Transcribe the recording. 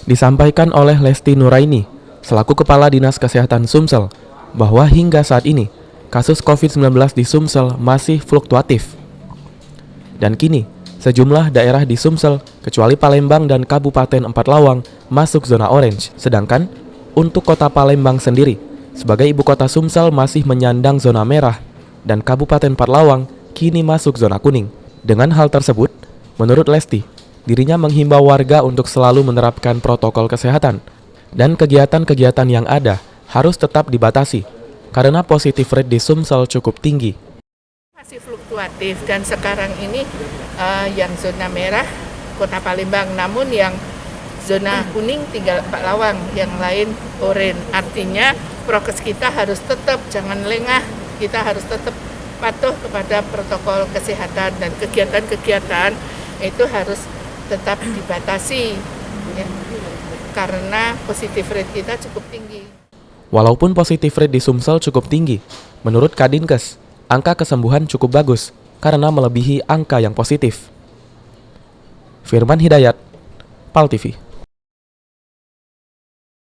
Disampaikan oleh Lesti Nuraini, selaku Kepala Dinas Kesehatan Sumsel, bahwa hingga saat ini, kasus COVID-19 di Sumsel masih fluktuatif. Dan kini, sejumlah daerah di Sumsel, kecuali Palembang dan Kabupaten Empat Lawang, masuk zona orange. Sedangkan, untuk kota Palembang sendiri, sebagai ibu kota Sumsel masih menyandang zona merah, dan Kabupaten Empat Lawang kini masuk zona kuning. Dengan hal tersebut, menurut Lesti, dirinya menghimbau warga untuk selalu menerapkan protokol kesehatan dan kegiatan-kegiatan yang ada harus tetap dibatasi karena positif rate di Sumsel cukup tinggi. Masih fluktuatif dan sekarang ini yang zona merah Kota Palembang, namun yang zona kuning tinggal Pak Lawang, yang lain oranye. Artinya prokes kita harus tetap, jangan lengah, kita harus tetap patuh kepada protokol kesehatan dan kegiatan-kegiatan itu harus tetap dibatasi ya, karena positif rate kita cukup tinggi. Walaupun positif rate di Sumsel cukup tinggi, menurut Kadinkes, angka kesembuhan cukup bagus karena melebihi angka yang positif. Firman Hidayat, PAL TV.